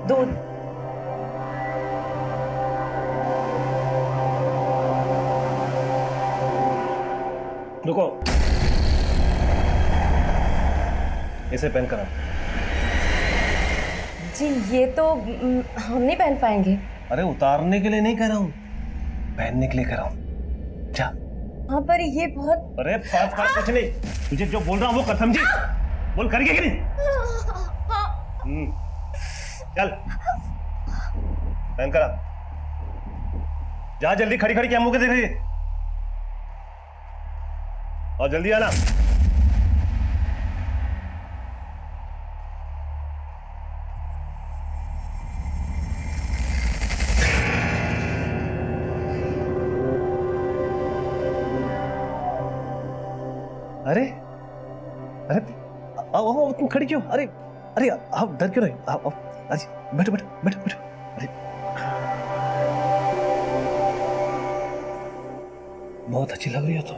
दूध। रुको, इसे पहन कर आओ। जी ये तो हम नहीं पहन पाएंगे। अरे उतारने के लिए नहीं कह रहा हूं, पहनने के लिए कह रहा हूं। जा। हाँ पर ये बहुत। अरे बात कुछ नहीं, तुझे जो बोल रहा हूं वो कर, समझी? बोल, करिए कि नहीं? चल पहन कर आ। जा जल्दी, खड़ी खड़ी क्या मुंह के देख रही है? और जल्दी आना। अरे अरे आओ, तुम खड़ी क्यों? अरे अरे आप डर क्यों रहे? आओ बैठो बैठो बैठो बैठो। अरे बहुत अच्छी लग रही हो तो,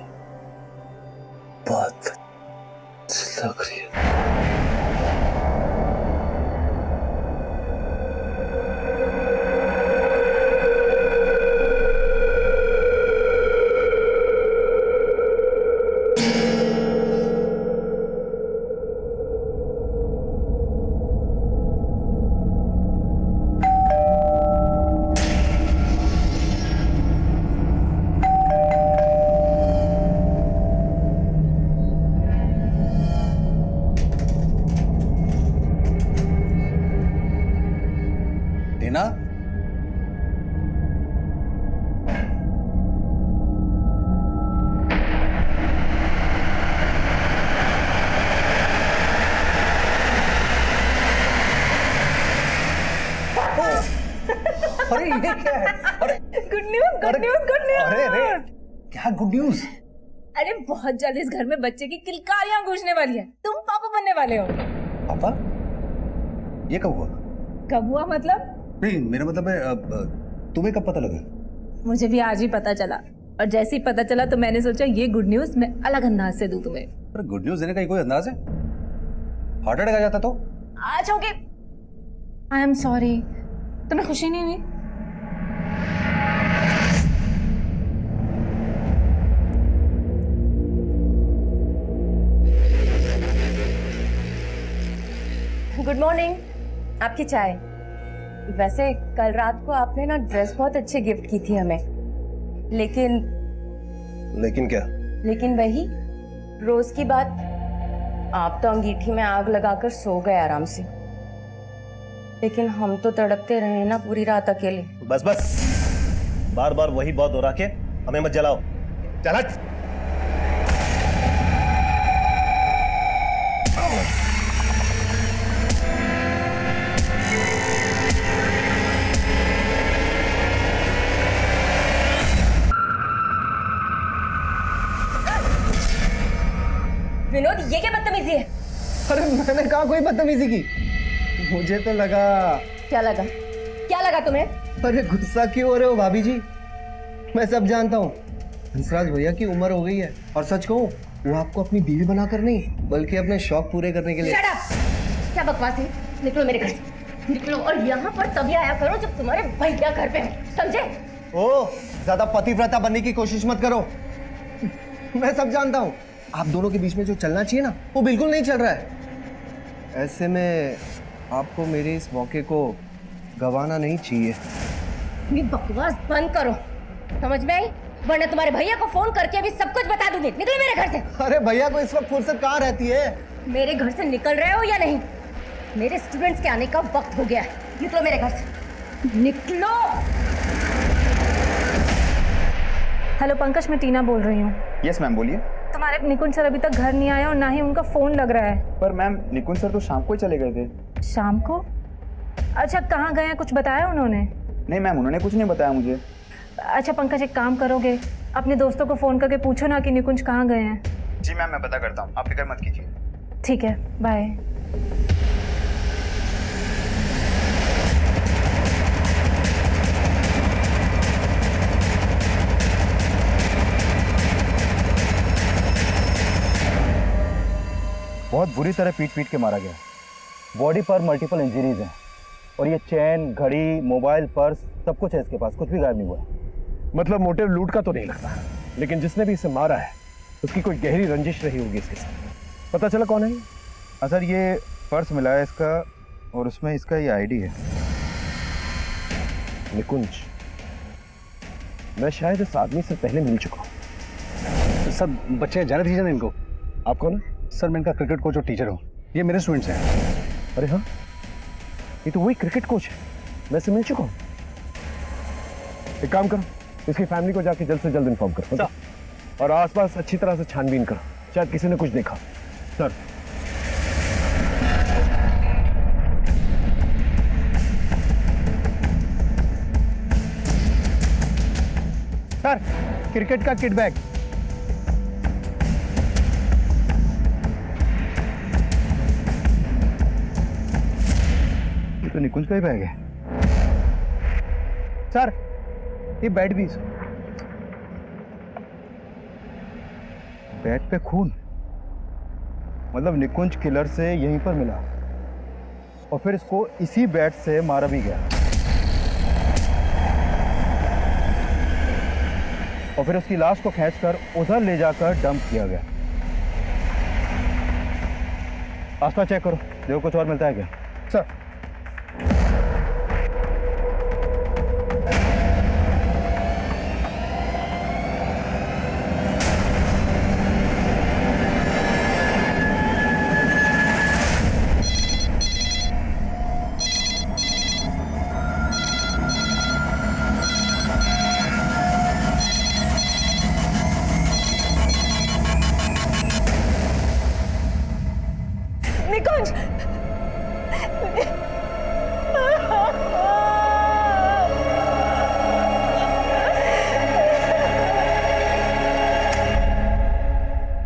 बहुत अच्छी लग रही है। टीना, अरे ये क्या है? अरे good news, good news, good news. अरे अरे क्या गुड न्यूज? अरे बहुत जल्द इस घर में बच्चे की किलकारियां गूंजने वाली है। तुम पापा बनने वाले हो। पापा? ये कब हुआ? कब हुआ मतलब? नहीं, मेरा मतलब है तुम्हें कब पता लगा? मुझे भी आज ही पता चला, और जैसे ही पता चला तो मैंने सोचा ये गुड न्यूज मैं अलग अंदाज से दूं तुम्हें। अरे गुड न्यूज देने का कोई अंदाज है? हार्ट अटैक आ जाता तो? आज होगे। आई एम सॉरी, तुम्हें खुशी नहीं हुई? गुड मॉर्निंग, आपकी चाय। वैसे कल रात को आपने ना ड्रेस बहुत अच्छी गिफ्ट की थी हमें, लेकिन क्या? लेकिन वही रोज की बात, आप तो अंगीठी में आग लगाकर सो गए आराम से, लेकिन हम तो तड़पते रहे ना पूरी रात अकेले। बस बस, बार बार वही बात दोहरा के हमें मत जलाओ। चल हट। विनोद, ये क्या बदतमीजी है? अरे मैंने कहा कोई बदतमीजी की? मुझे तो लगा। क्या लगा? क्या लगा तुम्हें? अरे गुस्सा क्यों हो रहे हो भाभी जी? मैं सब जानता हूँ। हंसराज भैया की उम्र हो गई है, और सच कहूँ वो आपको अपनी बीवी बनाकर नहीं बल्कि अपने शौक पूरे करने के लिए। Shut up! क्या बकवास है? निकलो मेरे घर से, निकलो। और यहाँ पर तभी आया करो जब तुम्हारे भैया घर पे हैं, समझे? ओ, ज्यादा पतिव्रता बनने की कोशिश मत करो। मैं सब जानता हूँ। आप दोनों के बीच में जो चलना चाहिए ना, वो बिल्कुल नहीं चल रहा है। ऐसे में आपको मेरे इस मौके को गंवाना नहीं चाहिए। ये बकवास बंद करो, समझ में आई? वरना तुम्हारे भैया को फोन करके अभी सब कुछ बता दूंगी। निकलो मेरे घर से। अरे भैया को इस वक्त फुर्सत कहाँ रहती है? मेरे घर से निकल रहे हो या नहीं? मेरे स्टूडेंट्स के आने का वक्त हो गया है। निकलो मेरे घर से, निकलो। हेलो पंकज, मैं टीना बोल रही हूँ। यस मैम, बोलिए। तुम्हारे निकुंज सर अभी तक घर नहीं आए और ना ही उनका फोन लग रहा है। पर मैम, निकुंज सर तो शाम को ही चले गए थे। शाम को? अच्छा, कहाँ गए हैं, कुछ बताया उन्होंने? नहीं मैम, उन्होंने कुछ नहीं बताया मुझे। अच्छा पंकज, एक काम करोगे, अपने दोस्तों को फोन करके पूछो ना कि निकुंज कहाँ गए हैं। जी मैम, मैं पता करता हूँ, आप फिक्र मत कीजिए। ठीक है, बाय। बहुत बुरी तरह पीट पीट के मारा गया। बॉडी पर मल्टीपल इंजरीज हैं। और ये चैन, घड़ी, मोबाइल, पर्स सब कुछ है इसके पास, कुछ भी गायब नहीं हुआ। मतलब मोटिव लूट का तो नहीं लगता, लेकिन जिसने भी इसे मारा है उसकी कोई गहरी रंजिश रही होगी इसके साथ। पता चला कौन है ये? हाँ सर, ये पर्स मिला है इसका और उसमें इसका ये आईडी है। निकुंज, मैं शायद इस आदमी से पहले मिल चुका हूँ। सर बच्चे जाने दीजिए ना इनको। आप कौन है? सर मैं इनका क्रिकेट कोच और टीचर हूँ, ये मेरे स्टूडेंट्स हैं। अरे हाँ, ये तो वही क्रिकेट कोच है, मैं इससे मिल चुका हूँ। एक काम करो, इसकी फैमिली को जाके जल्द से जल्द इन्फॉर्म करो और आसपास अच्छी तरह से छानबीन करो, शायद किसी ने कुछ देखा। सर सर, क्रिकेट का किट बैग। ये तो निकुंज का ही बैग है। सर, ये बैट भी सर। बैट पे खून, मतलब निकुंज किलर से यहीं पर मिला और फिर इसको इसी बैट से मारा भी गया और फिर उसकी लाश को खींचकर उधर ले जाकर डंप किया गया। आसपास चेक करो, देखो कुछ और मिलता है क्या। Sir, Nikunj,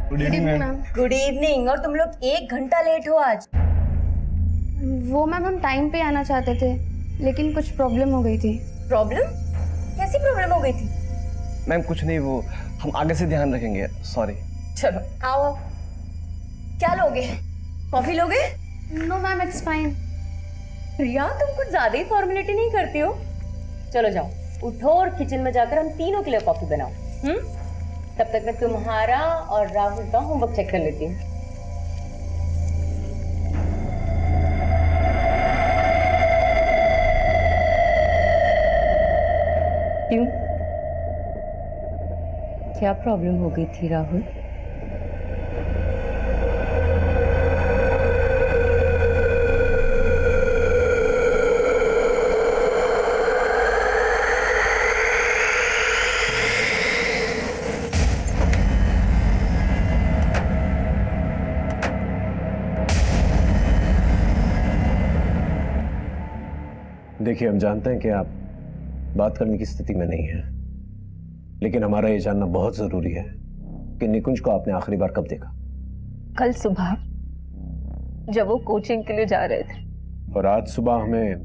good evening ma'am. Good evening. और तुम लोग 1 घंटा लेट हो आज। वो मैम हम टाइम पे आना चाहते थे, लेकिन कुछ प्रॉब्लम हो गई थी। प्रॉब्लम? कैसी प्रॉब्लम हो गई थी? मैम कुछ नहीं, वो हम आगे से ध्यान रखेंगे, सॉरी। चलो आओ। क्या लोगे? कॉफी लोगे? No ma'am, it's fine. Riya, तुम कुछ ज्यादा ही फॉर्मेलिटी नहीं करती हो। चलो जाओ, उठो और किचन में जाकर हम तीनों के लिए कॉफी बनाओ। तब तक मैं तुम्हारा और राहुल का होमवर्क चेक कर लेती हूँ। क्यों? क्या प्रॉब्लम हो गई थी राहुल? देखिए, हम जानते हैं कि आप बात करने की स्थिति में नहीं है, लेकिन हमारा ये जानना बहुत जरूरी है कि निकुंज को आपने आखिरी बार कब देखा? कल सुबह जब वो कोचिंग के लिए जा रहे थे। और आज सुबह हमें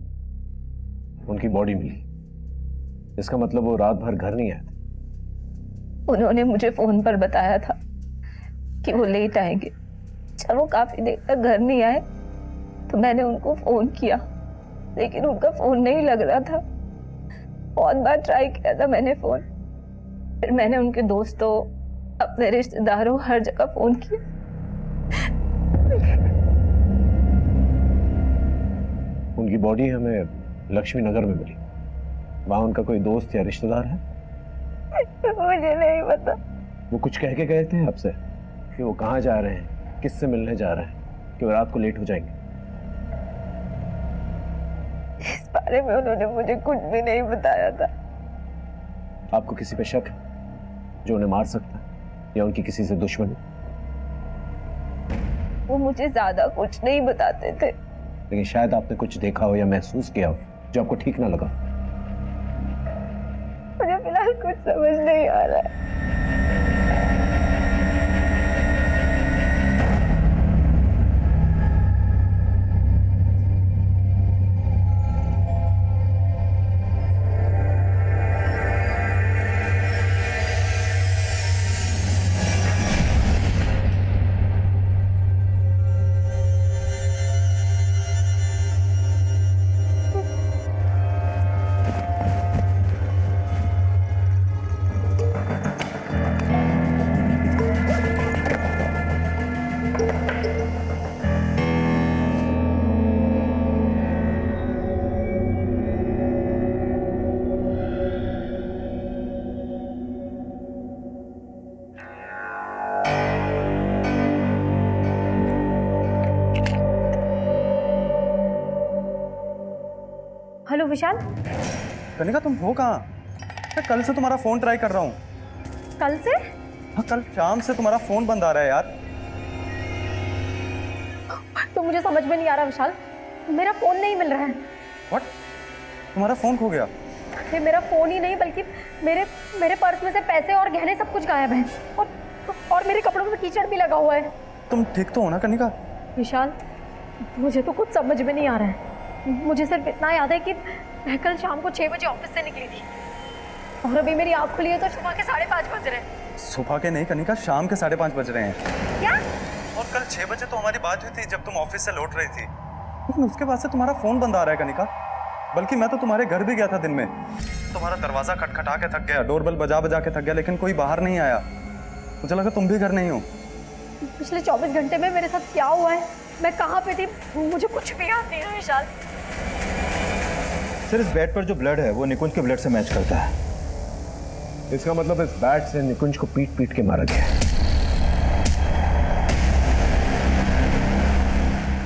उनकी बॉडी मिली, इसका मतलब वो रात भर घर नहीं आए थे। उन्होंने मुझे फोन पर बताया था कि वो लेट आएंगे। जब वो काफी देर तक घर नहीं आए तो मैंने उनको फोन किया, लेकिन उनका फोन नहीं लग रहा था। बहुत बार ट्राई किया था मैंने फोन, फिर मैंने उनके दोस्तों, अपने रिश्तेदारों, हर जगह फोन किया। उनकी बॉडी हमें लक्ष्मी नगर में मिली। वहां उनका कोई दोस्त या रिश्तेदार है? मुझे नहीं पता। वो कुछ कह के गए थे आपसे कि वो कहाँ जा रहे हैं, किससे मिलने जा रहे हैं, कि वो रात को लेट हो जाएंगे? इस बारे में उन्होंने मुझे कुछ भी नहीं बताया था। आपको किसी पे शक है जो उन्हें मार सकता है, या उनकी किसी से दुश्मनी? वो मुझे ज्यादा कुछ नहीं बताते थे। लेकिन शायद आपने कुछ देखा हो या महसूस किया हो जो आपको ठीक ना लगा। मुझे फिलहाल कुछ समझ नहीं आ रहा है। हेलो विशाल, कनिका तुम हो कहाँ? मैं कल से तुम्हारा फोन ट्राई कर रहा हूँ। कल से? हाँ, कल शाम से तुम्हारा फोन बंद आ रहा है यार। तो मुझे समझ में नहीं आ रहा विशाल, मेरा फोन नहीं मिल रहा है। व्हाट? तुम्हारा फोन खो गया? ये मेरा फोन ही नहीं बल्कि मेरे पर्स में से पैसे और गहने सब कुछ गायब हैं और मेरे कपड़ों में कीचड़ भी लगा हुआ है। तुम ठीक तो हो ना कनिका? विशाल, मुझे तो कुछ समझ में नहीं आ रहा है। मुझे सिर्फ इतना याद है कि मैं कल शाम को 6 बजे ऑफिस से निकली थी और अभी मेरी आँख खुली है तो सुबह के 5:30 बज रहे हैं। सुबह के नहीं कनिका, शाम के 5:30 बज रहे हैं। क्या? और कल 6 बजे तो हमारी बात हुई थी जब तुम ऑफिस से लौट रही थी, लेकिन उसके बाद से तुम्हारा फोन बंद आ रहा है कनिका। बल्कि मैं तो तुम्हारे घर भी गया था दिन में, तुम्हारा दरवाजा खटखटा के थक गया, डोरबेल बजा बजा के थक गया, लेकिन कोई बाहर नहीं आया। मुझे लगा तुम भी घर नहीं हो। पिछले 24 घंटे में मेरे साथ क्या हुआ है, मैं कहाँ पे थी, मुझे कुछ भी याद नहीं है विशाल। सर, इस बेड पर जो ब्लड है वो निकुंज के ब्लड से मैच करता है। इसका मतलब इस बैट से निकुंज को पीट पीट के मारा गया है।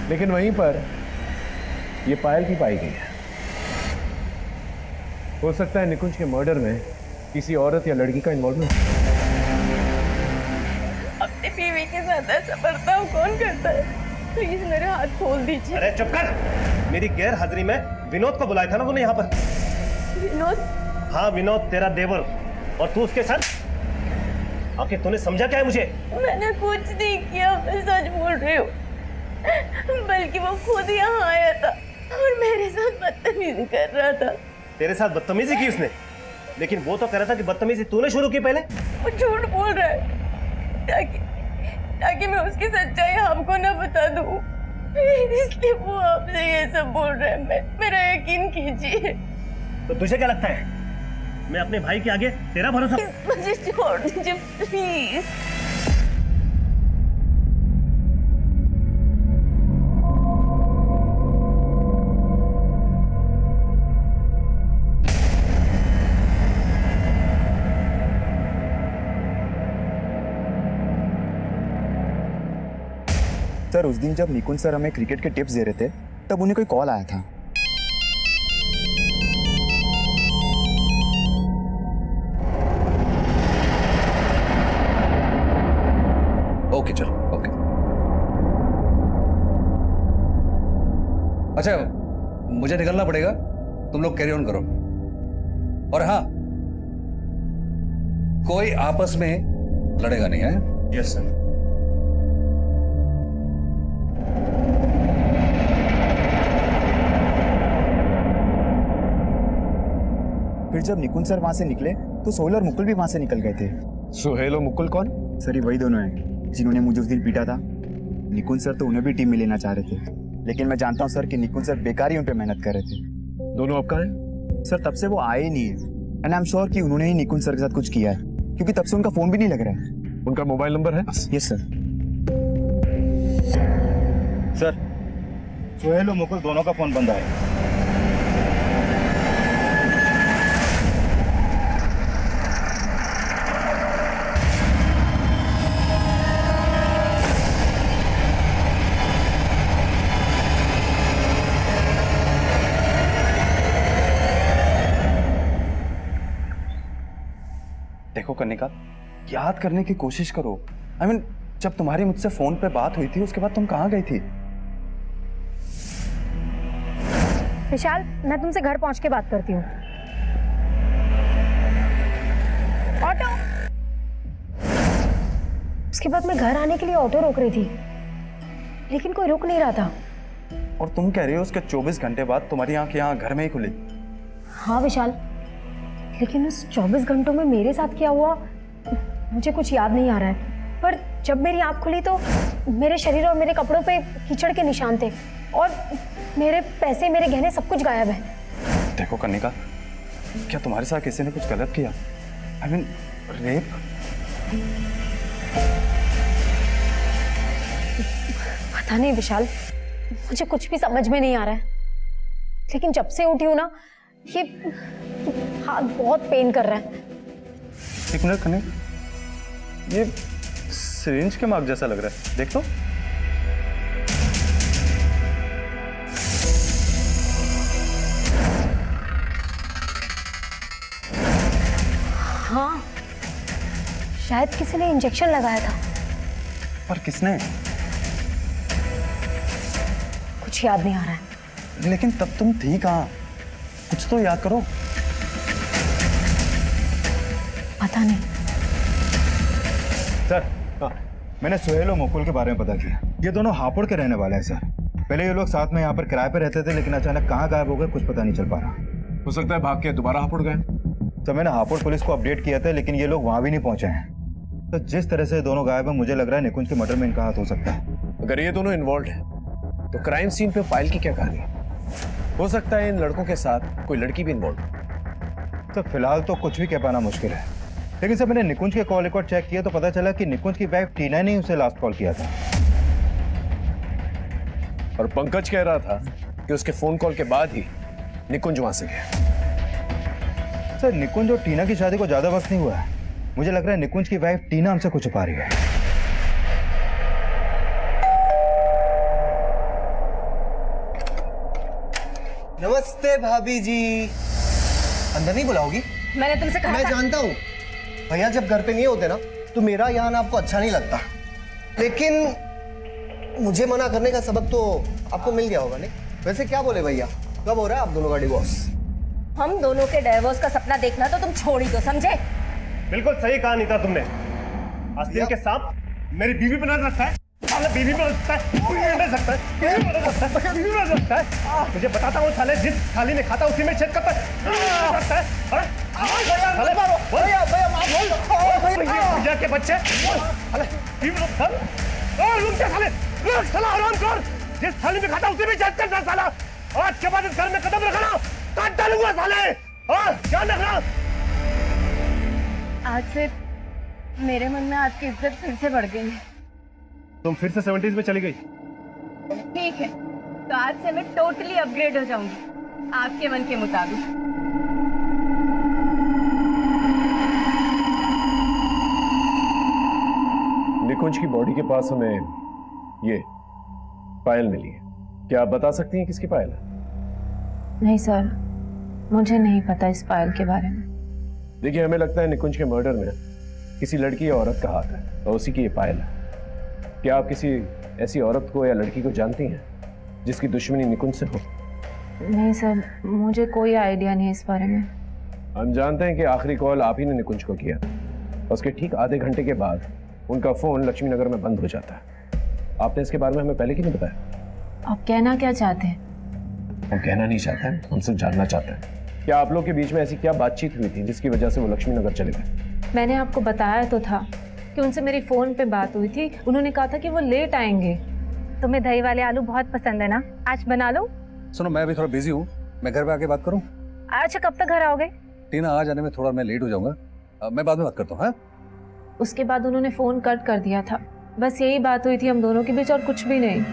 लेकिन वहीं पर ये पायल भी पाई गई है। हो सकता है निकुंज के मर्डर में किसी औरत या लड़की का इन्वॉल्वमेंट। अपनी बीवी के साथ ऐसा बर्ताव कौन करता है? प्लीज मेरे हाथ खोल दीजिए। अरे चुप कर! मेरी गैर हाजिरी में विनोद को बुलाया था ना तूने यहाँ पर? विनोद? हाँ, विनोद तेरा देवर, और तू उसके साथ आखिर तूने समझा क्या है मुझे? मैंने कुछ नहीं किया, मैं सच बोल रही हूँ। बल्कि वो खुद यहाँ आया था और मेरे साथ बदतमीजी कर रहा था। तेरे साथ बदतमीजी की उसने? लेकिन वो तो कह रहा था कि बदतमीजी तूने शुरू की पहले। वो झूठ बोल रहा है ताकि मैं उसकी सच्चाई आपको ना बता दूं, इसलिए वो आपसे ये सब बोल रहा है। मेरा यकीन कीजिए। तो तुझे क्या लगता है मैं अपने भाई के आगे तेरा भरोसा? मुझे छोड़ दीजिए प्लीज। सर, उस दिन जब निकुंज सर हमें क्रिकेट के टिप्स दे रहे थे तब उन्हें कोई कॉल आया था। ओके चलो, ओके। अच्छा, मुझे निकलना पड़ेगा, तुम लोग कैरी ऑन करो। और हाँ, कोई आपस में लड़ेगा नहीं है? Yes sir. फिर जब निकुंज सर वहां से निकले तो सोहेल और मुकुल भी वहां से निकल गए थे। सुहेल और मुकुल कौन? सर, ये वही दोनों हैं जिन्होंने मुझे उस दिन पीटा था। निकुंज सर तो उन्हें भी टीम में लेना चाह रहे थे, लेकिन मैं जानता हूँ सर कि निकुंज सर बेकार ही उन पे मेहनत कर रहे थे। दोनों अब कहाँ हैं? सर, तब से वो आए ही नहीं है, एंड आई एम श्योर कि उन्होंने ही निकुंज सर के साथ कुछ किया है, क्योंकि तब से उनका फोन भी नहीं लग रहा है। उनका मोबाइल नंबर है? Yes sir. सर, सुहेल और मुकुल दोनों का फोन बंद है। देखो कनिका, याद करने की कोशिश करो। I mean, जब तुम्हारी मुझसे फोन पे बात हुई थी उसके बाद तुम कहाँ गई थी? विशाल, मैं तुमसे घर पहुंच के बात करती हूँ। ऑटो। उसके बाद मैं घर आने के लिए ऑटो रोक रही थी, लेकिन कोई रुक नहीं रहा था। और तुम कह रही हो उसके 24 घंटे बाद तुम्हारी आंख यहाँ घर में ही खुली? हाँ विशाल, लेकिन उस 24 घंटों में मेरे साथ क्या हुआ मुझे कुछ याद नहीं आ रहा है। पर जब मेरी आंख खुली तो मेरे शरीर और मेरे कपड़ों पे कीचड़ के निशान थे और मेरे पैसे, मेरे गहने सब कुछ गायब है। देखो कनिका, क्या तुम्हारे साथ किसी ने कुछ गलत किया? I mean, rape? पता नहीं विशाल, मुझे कुछ भी समझ में नहीं आ रहा है। लेकिन जब से उठी हूं ना, ये हाथ बहुत पेन कर रहा है। एक मिनट कनिका, ये सिरिंज के मार्क जैसा लग रहा है, देख तो। हाँ, शायद किसी ने इंजेक्शन लगाया था। पर किसने? कुछ याद नहीं आ रहा है। लेकिन तब तुम थी कहाँ? कुछ तो याद करो। पता नहीं। सर मैंने सुहेल और मुकुल के बारे में पता किया। ये दोनों हापुड़ के रहने वाले हैं सर। पहले ये लोग साथ में यहाँ पर किराए पे रहते थे, लेकिन अचानक कहाँ गायब हो गए कुछ पता नहीं चल पा रहा। हो सकता है भाग के दोबारा हापुड़ गए। तो मैंने हापुड़ पुलिस को अपडेट किया था, लेकिन ये लोग वहाँ भी नहीं पहुंचे हैं। तो जिस तरह से दोनों गायब है, मुझे लग रहा है निकुंज के मर्डर में इनका हाथ हो सकता है। अगर ये दोनों इन्वॉल्व हैं, तो क्राइम सीन पे फाइल की क्या कहानी? हो सकता है इन लड़कों के साथ कोई लड़की भी इन्वॉल्व। तो फिलहाल तो कुछ भी कह पाना मुश्किल है, लेकिन सर मैंने निकुंज के कॉल रिकॉर्ड चेक किया तो पता चला कि निकुंज की वाइफ टीना ने उसे लास्ट कॉल किया था। और पंकज कह रहा था कि उसके फोन कॉल के बाद ही निकुंज वहां से गया। सर निकुंज और टीना की शादी को ज्यादा वक्त नहीं हुआ है। मुझे लग रहा है निकुंज की वाइफ टीना हमसे कुछ छुपा रही है। नमस्ते भाभी जी। अंदर नहीं बुलाओगी? मैंने तुमसे कहा मैं था। जानता हूँ भैया जब घर पे नहीं होते ना तो मेरा यहाँ आपको अच्छा नहीं लगता, लेकिन मुझे मना करने का सबक तो आपको मिल गया होगा नहीं? वैसे क्या बोले भैया, कब हो रहा है आप दोनों का डिवोर्स? हम दोनों के डाइवोर्स का सपना देखना तो तुम छोड़ ही दो, समझे? बिल्कुल सही कहा नीता तुमने। आस्तीन के सांप मेरी बीवी पर नजर रखता है। साले बीवी पर रखता है, बीवी पर नजर रखता है, बीवी पर नजर रखता है, बीवी पर नजर रखता है। मुझे बताता हूँ साले, जिस थाली में खाता उसी में छेद करता है। रखता है। साले भैया भैया माफ भैया के बच्चे। साले बीवी पर साले। और रुक जा साले, रुक साला, आराम कर। जिस थाली में खाता उसी में छेद करता है साला। आज के बाद इस घर में कदम रखना काट डालूंगा साले। और ध्यान रखना। आज से मेरे मन में आपकी इज्जत फिर से बढ़ गई है। तुम फिर से 70s में चली गई। ठीक है, तो आज से मैं टोटली अपग्रेड हो जाऊंगी आपके मन के मुताबिक। निकुंज की बॉडी के पास हमें ये पायल मिली है। क्या आप बता सकती हैं किसकी पायल है? नहीं सर, मुझे नहीं पता इस फाइल के बारे में। देखिए, हमें लगता है निकुंज के मर्डर में किसी लड़की या औरत का हाथ है और उसी की ये पायल है। क्या आप किसी ऐसी औरत को या लड़की को जानती हैं जिसकी दुश्मनी निकुंज से हो? नहीं सर, मुझे कोई आइडिया नहीं है इस बारे में। हम जानते हैं कि आखिरी कॉल आप ही ने निकुंज को किया और उसके ठीक आधे घंटे के बाद उनका फोन लक्ष्मी नगर में बंद हो जाता है। आपने इसके बारे में हमें पहले क्यों नहीं बताया? आप कहना क्या चाहते हैं? हम कहना नहीं चाहते हैं, हम सिर्फ जानना चाहते हैं क्या आप लोग के बीच में ऐसी क्या बातचीत हुई थी जिसकी वजह से वो लक्ष्मी नगर चले गए? मैंने आपको बताया तो था कि उनसे मेरी फ़ोन पे बात हुई थी। उन्होंने कहा था कि वो लेट आएंगे। तुम्हें दही वाले आलू बहुत पसंद है ना, आज बना लो। सुनो, मैं अभी थोड़ा बिजी हूँ, मैं घर पे आके बात करूँ? अच्छा, कब तक घर आओगे? टीना आ जाने में थोड़ा मैं लेट हो जाऊंगा, मैं बाद में बात करता हूँ। हाँ, उसके बाद उन्होंने फ़ोन कट कर दिया था। बस यही बात हुई थी हम दोनों के बीच और कुछ भी नहीं।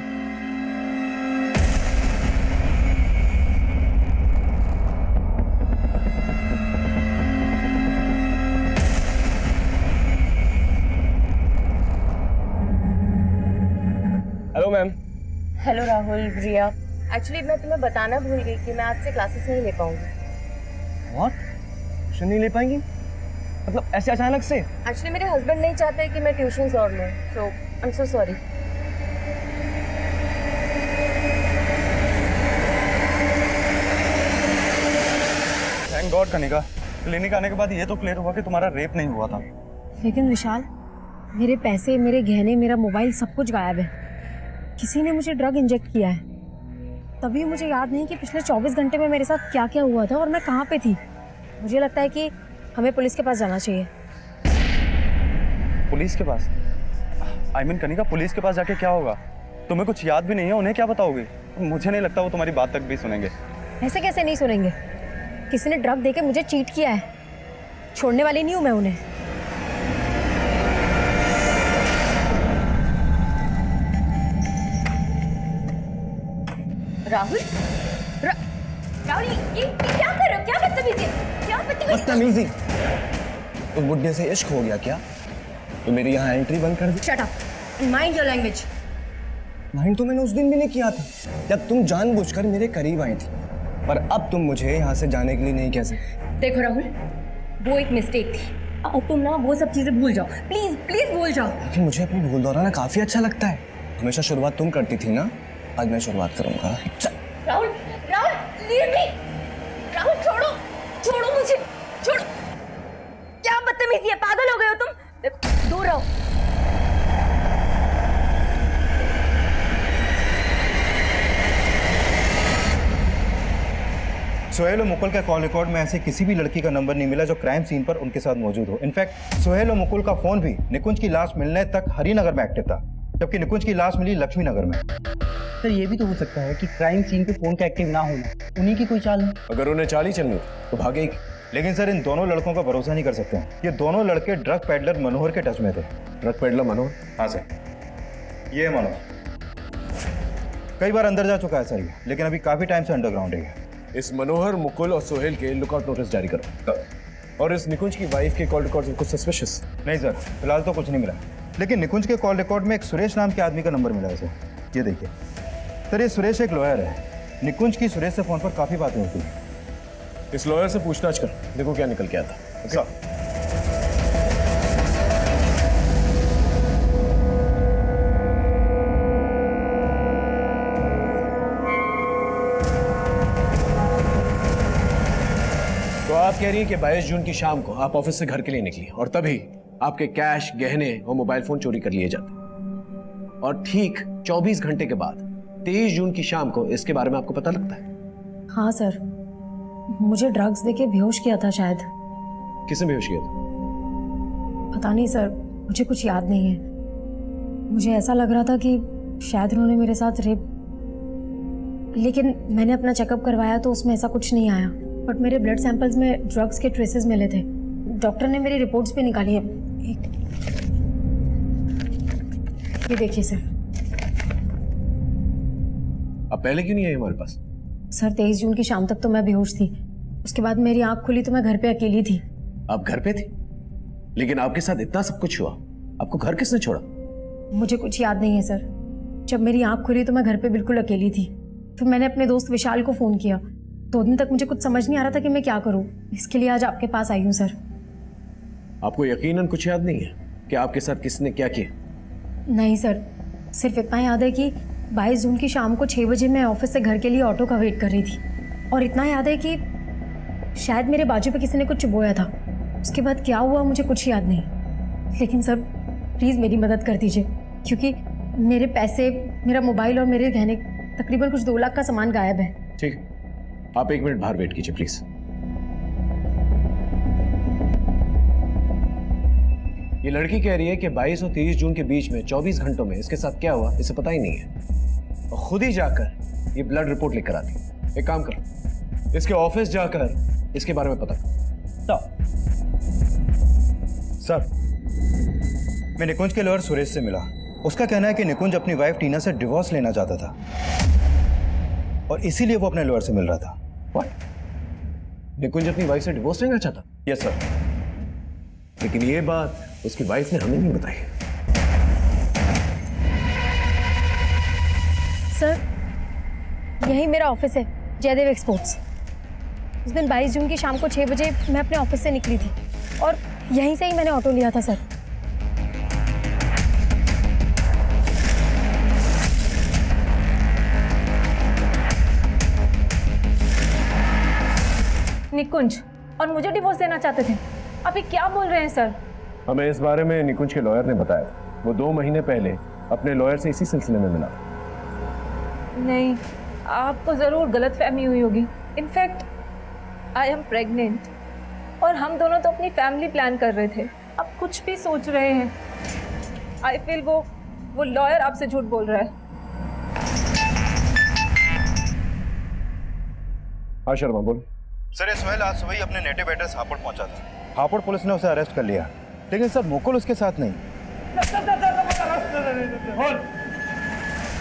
Hello ma'am. हेलो राहुल, रिया। एक्चुअली मैं तुम्हें बताना भूल गई कि मैं आज से क्लासेस नहीं ले पाऊंगी। व्हाट? ट्यूशन नहीं ले पाएंगी? मतलब ऐसे अचानक से? एक्चुअली मेरे हस्बैंड नहीं चाहते कि मैं ट्यूशंस और लूं, so I am so sorry. Thank God Kanika, clinic आने के बाद ये तो क्लियर हुआ कि तुम्हारा रेप नहीं हुआ था। लेकिन विशाल, मेरे पैसे, मेरे गहने, मेरा मोबाइल सब कुछ गायब है। किसी ने मुझे ड्रग इंजेक्ट किया है। तभी मुझे याद नहीं कि पिछले 24 घंटे में मेरे साथ क्या क्या हुआ था और मैं कहाँ पे थी। मुझे लगता है कि हमें पुलिस के पास जाना चाहिए। पुलिस के पास? आई मीन कनिका, पुलिस के पास जाके क्या होगा? तुम्हें कुछ याद भी नहीं है, उन्हें क्या बताओगे? मुझे नहीं लगता वो तुम्हारी बात तक भी सुनेंगे। ऐसे कैसे नहीं सुनेंगे? किसी ने ड्रग देके मुझे चीट किया है, छोड़ने वाली नहीं हूँ मैं उन्हें। राहुल, राहुल, ये क्या कर रहे हो? क्या बदतमीजी? क्या बदतमीजी? बदतमीजी? उस बुड्ढे से इश्क हो गया क्या? तो मेरी यहाँ एंट्री बंद कर दी। Shut up, mind your language. Mind तो मैंने उस दिन भी नहीं किया था जब तुम जानबूझकर मेरे करीब आई थी, पर अब तुम मुझे यहाँ से जाने के लिए नहीं कह सकते। देखो राहुल, वो एक मिस्टेक थी। तुम ना वो सब चीजें भूल जाओ, प्लीज प्लीज भूल जाओ। लेकिन मुझे अपनी भूल दोहराना काफी अच्छा लगता है। हमेशा शुरुआत तुम करती थी ना, आज मैं शुरुआत करूंगा। Rahul, Rahul, leave me. राहुल छोड़ो, छोड़ो मुझे, छोड़ो। क्या बदतमीजी है, पागल हो गए हो तुम? देखो, दूर रहो। सोहेल और मुकुल का कॉल रिकॉर्ड में ऐसे किसी भी लड़की का नंबर नहीं मिला जो क्राइम सीन पर उनके साथ मौजूद हो। इनफैक्ट सोहेल और मुकुल का फोन भी निकुंज की लाश मिलने तक हरिनगर में एक्टिव था, जबकि निकुंज की लाश मिली लक्ष्मी नगर में। सर ये भी तो हो सकता है कि क्राइम सीन पे फोन का एक्टिव ना होना उन्हीं की कोई चाल है। अगर उन्हें चाल ही चलनी तो भागे ही। लेकिन सर इन दोनों लड़कों का भरोसा नहीं कर सकते हैं। ये दोनों लड़के ड्रग पेडलर मनोहर के टच में थे। ट्रक पेडलर मनोहर? हाँ सर, ये है मनोहर। कई बार अंदर जा चुका है सर ये, लेकिन अभी काफी टाइम से अंडरग्राउंड है। इस मनोहर, मुकुल और सोहेल के लुकआउट नोटिस जारी करो। और इस निकुंज की वाइफ के कॉल रिकॉर्ड कुछ सस्पिशियस? नहीं सर, फिलहाल तो कुछ नहीं मिला, लेकिन निकुंज के कॉल रिकॉर्ड में एक सुरेश नाम के आदमी का नंबर मिला है सर। ये देखिए सर, ये सुरेश एक लॉयर है। निकुंज की सुरेश से फोन पर काफी बातें होती हैं। इस लॉयर से पूछताछ कर, देखो क्या निकल के आता। सर तो आप कह रही है कि 22 जून की शाम को आप ऑफिस से घर के लिए निकली और तभी आपके कैश, गहने और मोबाइल फोन चोरी कर लिए जाते, और ठीक 24 घंटे के बाद 23 जून की शाम को इसके बारे में आपको पता लगता है? हाँ सर, मुझे ड्रग्स देके बेहोश किया था शायद। किसने बेहोश किया था? पता नहीं सर, मुझे कुछ याद नहीं है। मुझे ऐसा लग रहा था कि शायद उन्होंने मेरे साथ रेप, लेकिन मैंने अपना चेकअप करवाया तो उसमें ऐसा कुछ नहीं आया। बट मेरे ब्लड सैंपल्स में ड्रग्स के ट्रेसेस मिले थे। डॉक्टर ने मेरी रिपोर्ट्स भी निकाली है। ये देखिए सर। अब पहले क्यों नहीं आई हमारे पास? सर 23 जून की शाम तक तो मैं बेहोश थी। उसके बाद मेरी आंख खुली तो मैं घर पे अकेली थी। आप घर पे थी, लेकिन आपके साथ इतना सब कुछ हुआ, आपको घर किसने छोड़ा? मुझे कुछ याद नहीं है सर। जब मेरी आंख खुली तो मैं घर पे बिल्कुल अकेली थी। फिर मैंने अपने दोस्त विशाल को फ़ोन किया। 2 दिन तक मुझे कुछ समझ नहीं आ रहा था कि मैं क्या करूं। इसके लिए आज आपके पास आई हूं सर। आपको यकीनन कुछ याद नहीं है कि आपके साथ किसने क्या किया? नहीं सर, सिर्फ इतना याद है कि 22 जून की शाम को 6 बजे मैं ऑफिस से घर के लिए ऑटो का वेट कर रही थी, और इतना याद है कि शायद मेरे बाजू पे किसी ने कुछ चुभोया था। उसके बाद क्या हुआ मुझे कुछ याद नहीं। लेकिन सर प्लीज़ मेरी मदद कर दीजिए, क्योंकि मेरे पैसे, मेरा मोबाइल और मेरे गहने, तकरीबन कुछ 2 लाख का सामान गायब है। ठीक है, आप 1 मिनट बाहर वेट कीजिए प्लीज। ये लड़की कह रही है कि 22 और 23 जून के बीच में 24 घंटों में इसके साथ क्या हुआ इसे पता ही नहीं है, और खुद ही जाकर ये ब्लड रिपोर्ट लेकर आती। एक काम करो, इसके ऑफिस जाकर इसके बारे में पता करो। सर, मैं निकुंज के लॉयर सुरेश से मिला। उसका कहना है कि निकुंज अपनी वाइफ टीना से डिवोर्स लेना चाहता था और इसीलिए वो अपने लॉयर से मिल रहा था। What? निकुंज अपनी वाइफ से डिवोर्स लेना चाहता? Yes sir. लेकिन ये बात उसकी वाइफ ने हमें नहीं बताई। सर यही मेरा ऑफिस है, जयदेव एक्सपोर्ट्स। उस दिन 22 जून की शाम को 6 बजे मैं अपने ऑफिस से निकली थी और यहीं से ही मैंने ऑटो लिया था सर। निकुंज और मुझे डिवोर्स देना चाहते थे। आप ये क्या बोल रहे हैं सर? हमें इस बारे में निकुंज के लॉयर ने बताया। वो 2 महीने पहले अपने लॉयर से इसी सिलसिले में मिला। नहीं, आपको जरूर गलतफहमी हुई होगी। इनफैक्ट आई एम प्रेग्नेंट और हम दोनों तो अपनी फैमिली प्लान कर रहे थे। आप कुछ भी सोच रहे हैं। आई फील वो लॉयर आपसे झूठ बोल रहा है। हाँ शर्मा बोल। सर, ये सोहेल आज सुबह ही अपने नेटिव एड्रेस हापुड़ पहुंचा था। हापुड़ पुलिस ने उसे अरेस्ट कर लिया, लेकिन सर मुकुल उसके साथ नहीं।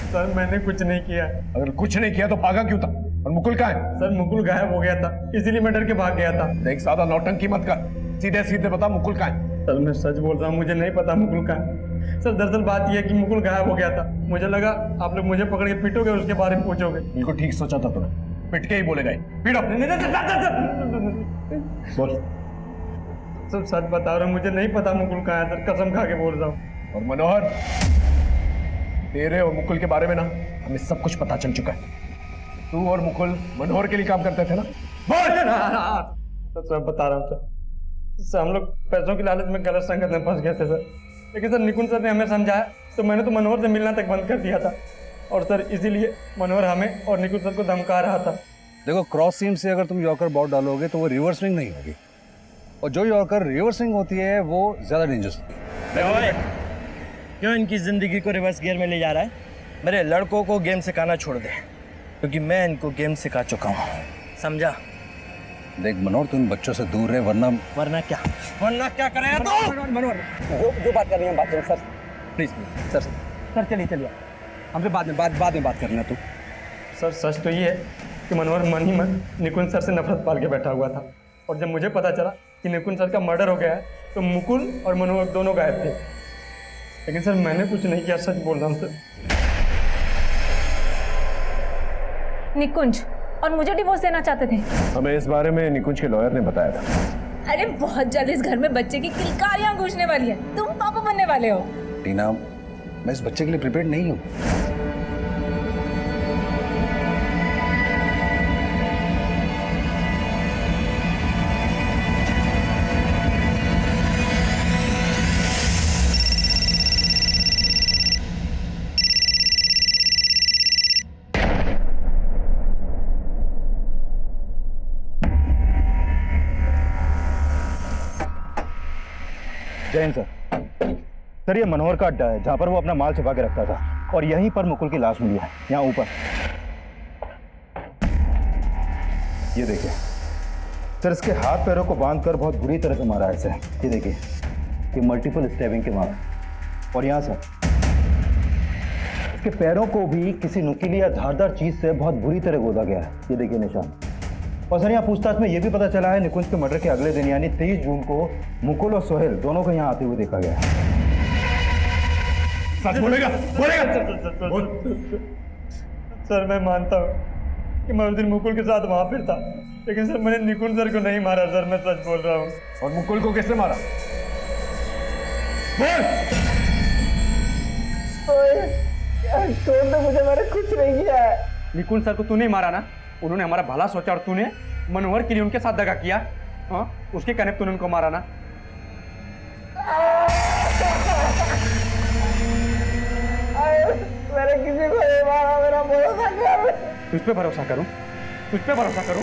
सर मैंने कुछ नहीं किया। अगर कुछ नहीं किया तो भागा क्यों था? और मुकुल कहाँ है? सर मुकुल गायब हो गया था, इसीलिए मैं डर के भाग गया था। देख, ज्यादा नौटंकी मत कर, सीधे सीधे बता मुकुल कहाँ है? सर मैं सच बोल रहा हूँ, मुझे नहीं पता मुकुल कहाँ है। सर दरअसल बात यह है कि मुकुल गायब हो गया था। मुझे लगा आप लोग मुझे पकड़ के पीटोगे, उसके बारे में पूछोगे। बिल्कुल ठीक सोचा था तूने, पिट के ही बोले गए। पीटो। बोल। सब सच बता रहा हूँ, मुझे नहीं पता मुकुल कहाँ है सर, कसम खा के बोल रहा हूँ। और मनोहर, तेरे और मुकुल के बारे में ना हमें सब कुछ पता चल चुका है। तू और मुकुल मनोहर के लिए काम करते थे ना? तो सर बता रहा हूँ सर, हम लोग पैसों की लालच में गलत संगत में फंस गए थे सर। लेकिन सर निकुंज सर ने हमें समझाया तो मैंने तो मनोहर से मिलना तक बंद कर दिया था। और सर इसीलिए मनोहर हमें और निकुंज सर को धमका रहा था। देखो, क्रॉस सीम से अगर तुम यॉर्कर बॉल डालोगे तो वो रिवर्स स्विंग नहीं होगी, और जो यॉर्कर रिवर्स स्विंग होती है वो ज़्यादा डेंजरस होती है। क्यों इनकी जिंदगी को रिवर्स गियर में ले जा रहा है? मेरे लड़कों को गेम सिखाना छोड़ दे, क्योंकि मैं इनको गेम सिखा चुका हूँ, समझा? देख मनोहर, तुम बच्चों से दूर रहे, वरना क्या करेगा तो? मनोहर, जो बात कर रही हैं बात करें सर, प्लीज सर चलिए हमसे बाद में बात करना। तू सर सच तो ये है कि मनोहर मन ही मन निकुंज सर से नफरत पाल के बैठा हुआ था, और जब मुझे पता चला कि निकुंज सर का मर्डर हो गया है तो मुकुल और मनोहर दोनों गायब थे। लेकिन सर मैंने कुछ नहीं किया, सच बोल रहा हूँ सर। निकुंज और मुझे डिवोर्स देना चाहते थे। हमें इस बारे में निकुंज के लॉयर ने बताया था। अरे बहुत जल्द इस घर में बच्चे की किलकारियां गूंजने वाली है, तुम पापा बनने वाले हो। टीना, मैं इस बच्चे के लिए प्रिपेयर्ड नहीं हूँ। जैन सर, ये मनोहर का अड्डा है जहाँ पर वो अपना माल छिपा के रखता था, और यहीं पर मुकुल की लाश मिली है, यहाँ ऊपर। ये देखिए सर, इसके हाथ पैरों को बांधकर बहुत बुरी तरह से मारा है इसे। ये देखिए, ये मल्टीपल स्टैबिंग के मार्क, और यहाँ सर इसके पैरों को भी किसी नुकीली या धारदार चीज से बहुत बुरी तरह गोदा गया है। ये देखिए निशान। और सर यहाँ पूछताछ में यह भी पता चला है निकुंज के मर्डर के अगले दिन यानी 23 जून को मुकुल और सोहेल दोनों को यहाँ आते हुए देखा गया। सच बोलेगा? सर मैं मानता हूँ कि मैं उस दिन मुकुल के साथ वहां पर था, लेकिन सर मैंने निकुंज सर को नहीं मारा सर, मैं सच बोल रहा हूँ। और मुकुल को किसने मारा? तो मुझे मैंने कुछ नहीं किया है। निकुंज सर को तूने मारा ना? उन्होंने हमारा भला सोचा और तूने मनोहर के लिए उनके साथ दगा किया। हाँ, उसके कहने पे तूने उनको मारा ना? मैंने किसी को नहीं मारा, मेरा भरोसा कर। तुझ पे भरोसा करूं? तुझ पे भरोसा करूं?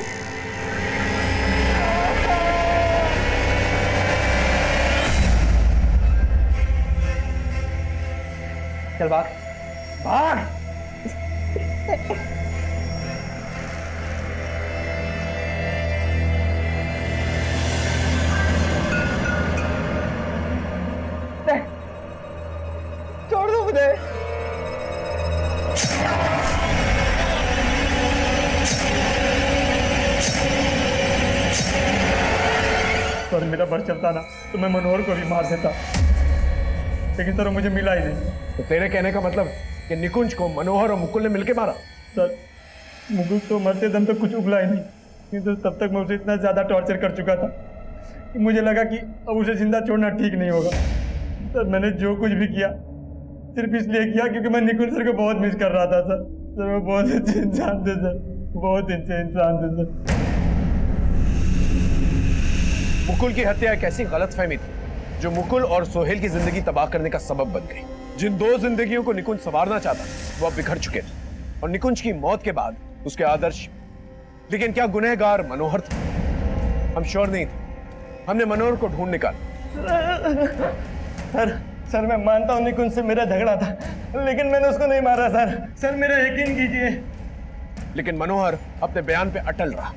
चल भाग भाग। छोड़ दो मुझे। सर मेरा बस चलता ना तो मैं मनोहर को भी मार देता, लेकिन सर वो मुझे मिला ही नहीं। तो तेरे कहने का मतलब कि निकुंज को मनोहर और मुकुल ने मिलकर मारा? सर मुकुल तो मरते दम तक कुछ उगला ही नहीं, लेकिन तब तक मैं उसे इतना ज़्यादा टॉर्चर कर चुका था कि मुझे लगा कि अब उसे जिंदा छोड़ना ठीक नहीं होगा। सर मैंने जो कुछ भी किया सिर्फ इसलिए किया क्योंकि मैं निकुंज सर को बहुत मिस कर रहा था। सर वो बहुत अच्छे इंसान थे सर, बहुत अच्छे इंसान थे सर। मुकुल की हत्या एक ऐसी गलतफहमी थी जो मुकुल और सोहेल की जिंदगी तबाह करने का सबब बन गई। जिन दो जिंदगियों को निकुंज संवारना चाहता वो अब बिखर चुके थे, और निकुंज की मौत के बाद उसके आदर्श। लेकिन क्या गुनहगार मनोहर था? हम श्योर नहीं थे। हमने मनोहर को ढूंढ निकाला। सर मैं मानता हूँ निकुंज से मेरा झगड़ा था, लेकिन मैंने उसको नहीं मारा सर मेरा यकीन कीजिए। लेकिन मनोहर अपने बयान पे अटल रहा,